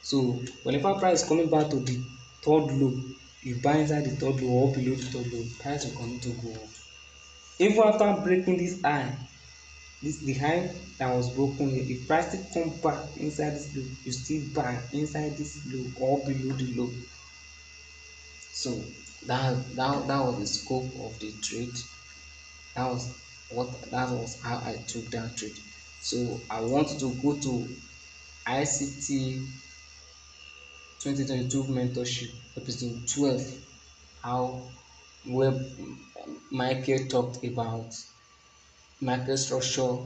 So whenever price is coming back to the third low, you buy inside the third low or below the third low, price will continue to go up. Even after breaking this high, the high that was broken here, if price still come back inside this low, you still buy inside this low or below the low. So that was the scope of the trade. That was how I took that trade. So I want to go to ICT 2022 mentorship episode 12, how where Michael talked about market structure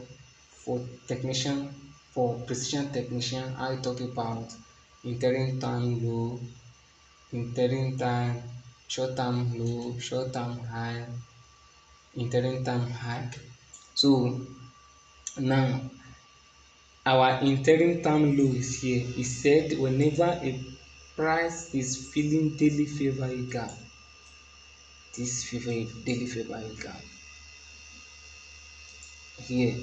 for technician, for precision technician, how he talked about interim time low, interim time, short term low, short term high, interim time high. So now our interim time low is here. He said whenever a price is filling daily fair value gap, daily fair value gap here,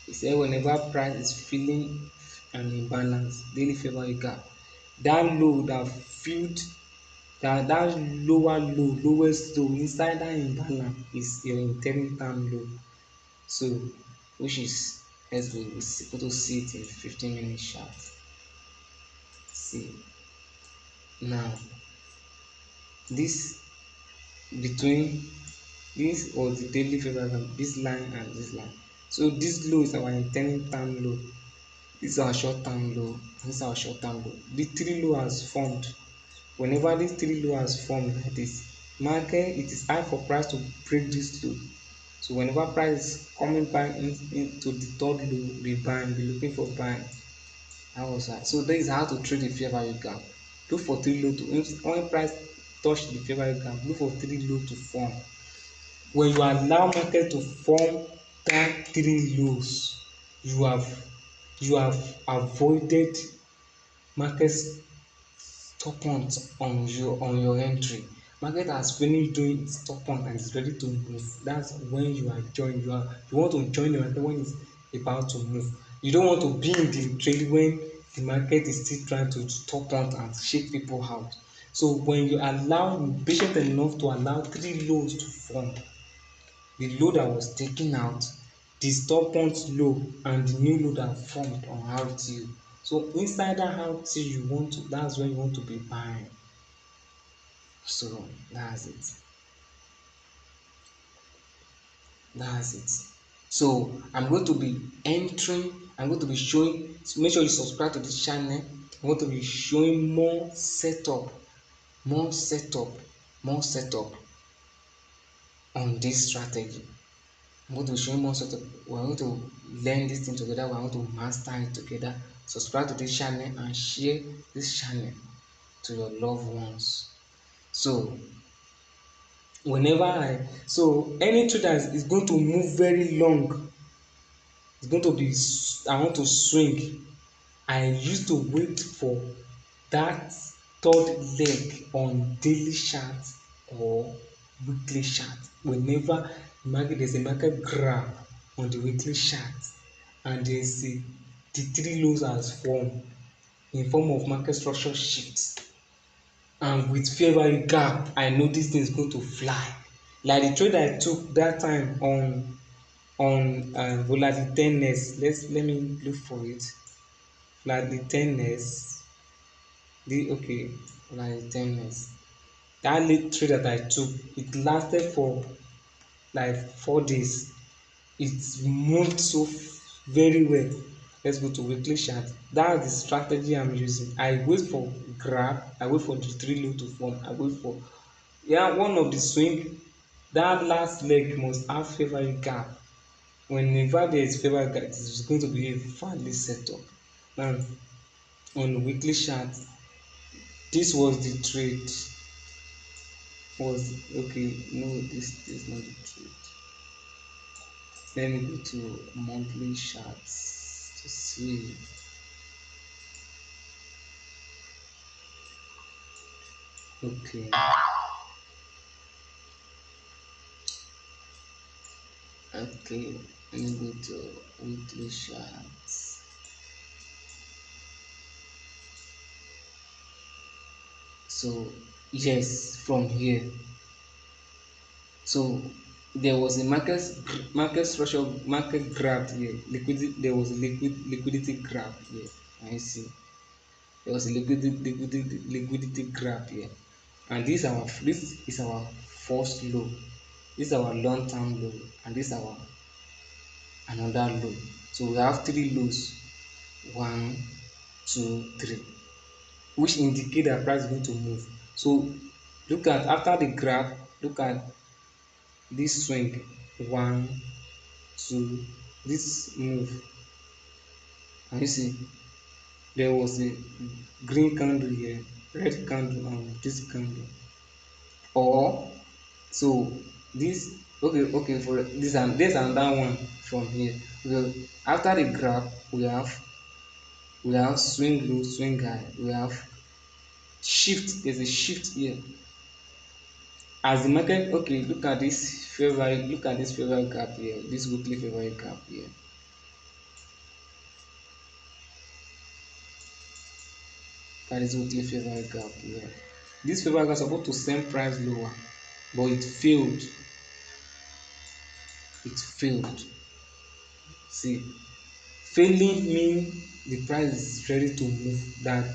he said whenever price is filling an imbalance, daily fair value gap, that low that filled, that lowest low inside that imbalance is your interim time low. So which is, let's go to see it in 15-minute chart. See now, this between this was the daily fair value, this line and this line. So this low is our interim time low, this is our short term low, this is our short term low. The three low has formed. Whenever this three low has formed like this, market, it is hard for price to break this low. So whenever price is coming back into the third low, be buying, be looking for buying. That was that. So that is how to trade the fair value gap. Look for three low to, when price touch the fair value gap, look for three low to form. When you allow market to form that three lows, you have avoided market stop hunt on your entry. Market has finished doing its stop hunt and is ready to move. That's when you are joined. You want to join the market when it's about to move. You don't want to be in the trade when the market is still trying to stop hunt and shake people out. So when you be patient enough to allow three lows to form, the low that was taken out, the stop hunt low, and the new low that formed on RTU. So inside that RTU, that's when you want to be buying. So that's it. That's it. So I'm going to be entering, I'm going to be showing, so make sure you subscribe to this channel. I'm going to be showing more setup, more setup on this strategy. I'm going to be showing more setup. We're going to learn this thing together. We're going to master it together. Subscribe to this channel and share this channel to your loved ones. So so any trader is going to move very long, it's going to be, I want to swing, I used to wait for that third leg on daily chart or weekly chart. Whenever there's a market grab on the weekly chart and the three lows has formed in form of market structure shifts, and with fair value gap, I know this thing is going to fly. Like the trade I took that time on volatility. Let me look for it. Volatility. Okay, volatility. That late trade that I took, it lasted for like 4 days. It moved so very well. Let's go to weekly chart. That's the strategy I'm using. I wait for grab, I wait for the three low to form, I wait for, yeah, one of the swing, that last leg must have favor gap. Whenever there is favor gap, it is going to be a valid setup. Now on weekly chart, this was the trade. Was okay, no, this is not the trade. Let me go to monthly charts to see. Okay, okay, let me go to weekly charts. So yes, from here, so there was a market structure, market grab here, liquidity, there was a liquidity grab here. I see there was a liquidity grab here, and this is our first low, this is our long term low, and this is our another low. So we have three lows, one, two, three, which indicate that price is going to move. So look at after the graph, look at this swing, one, two, this move, and you see there was a green candle here, red candle, and this candle. Or so this, okay, for this, and there's another one from here. Well, after the graph, we have swing low, swing high, we have shift, there's a shift here. As the market, okay, look at this fair gap here, this weekly fair gap here. That is weekly fair gap here. This fair gap is supposed to send price lower, but it failed. It failed. See, failing mean the price is ready to move. That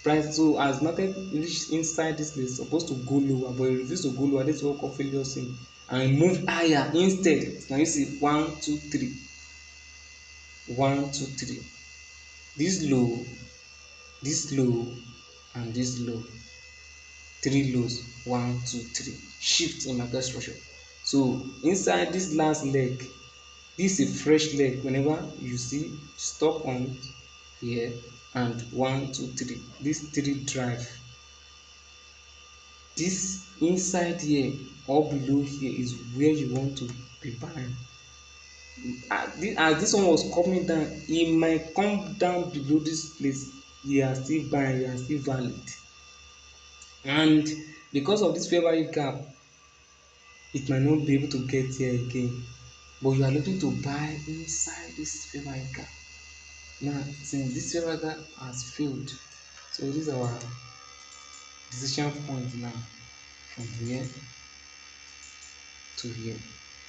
price, so as market reach inside this place, supposed to go lower, but it refuse to go lower. This is what called failure sign, and move higher instead. Can you see 1 2 3, 1 2 3, this low, this low, and this low, three lows, 1 2 3, shift in market structure. So inside this last leg, this is a fresh leg. Whenever you see stop on here and 1 2 3, this three drive, this inside here or below here is where you want to be buying. As this one was coming down, e might come down below this place, you are still buying, you are still valid. And because of this fair value gap, it might not be able to get here again, but you are looking to buy inside this fair value gap. Now since this fair value gap has failed, so this is our decision point now, from here to here.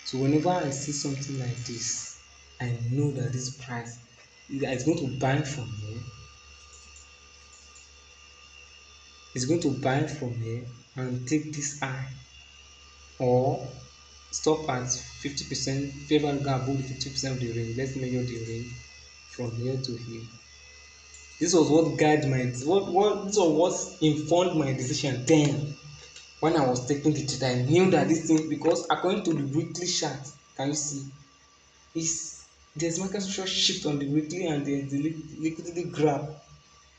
So whenever I see something like this, I know that this price is going to buy from here. It's going to buy from here and take this high, or stop at 50%, fair value gap above the 50% of the range. Let's measure the range from here to here. This was what guided my this was what informed my decision then. When I was taking the trade, I knew that this thing, because according to the weekly chart, can you see, is there's market structure shift on the weekly and there's the liquidity graph,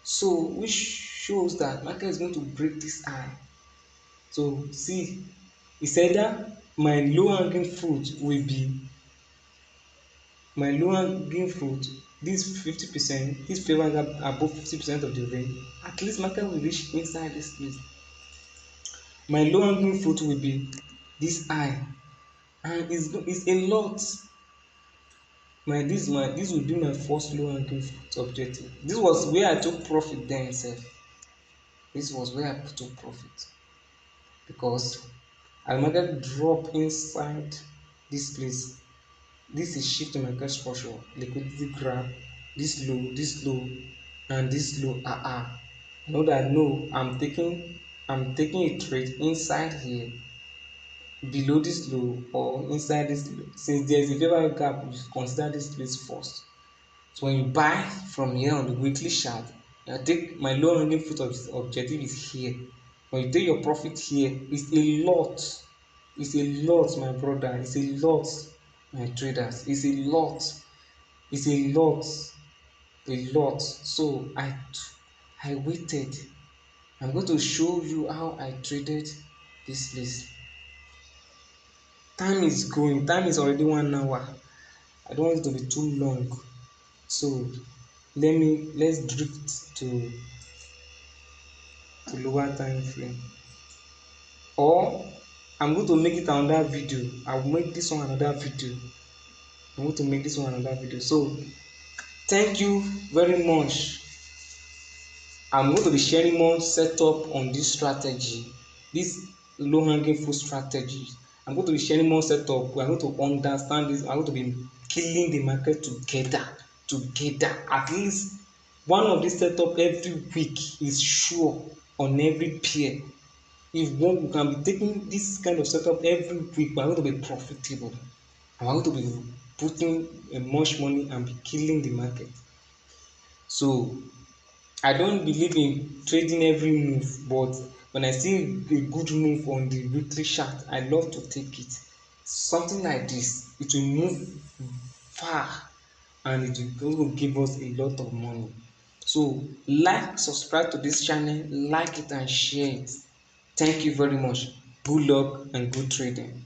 so which shows that market is going to break this high. So see, it's either my low hanging fruit will be my low hanging fruit, this 50%, this favor gap above 50% of the range, at least market will reach inside this place. My low hanging fruit will be this high, and it's a lot. This will be my first low hanging fruit objective. This was where I took profit then sef. This was where I took profit, because I market drop inside this place. This is shift in market structure, liquidity graph, this low, and this low. I know that, no, I'm taking a trade inside here, below this low or inside this low. Since there is a fair gap, you consider this place first. So when you buy from here on the weekly chart, I take my low hanging fruit objective is here. When you take your profit here, it's a lot. It's a lot, my brother. It's a lot, my traders. It's a lot. It's a lot. A lot. So I waited. I'm going to show you how I traded this place. Time is going. Time is already 1 hour. I don't want it to be too long. So let's drift to lower time frame, or I'm going to make it another video. I'll make this one another video. I'm going to make this one another video. So thank you very much. I'm going to be sharing more setup on this strategy, this low hanging fruit strategy. I'm going to be sharing more setup. We are going to understand this. I'm going to be killing the market together. At least one of this setup every week is sure on every pair. If one can be taking this kind of setup every week, we are going to be profitable. And we are going to be putting much money and be killing the market. So I don't believe in trading every move, but when I see a good move on the weekly chart, I love to take it. Something like this, it will move far and it will also give us a lot of money. So like, subscribe to this channel, like it and share it. Thank you very much. Good luck and good trading.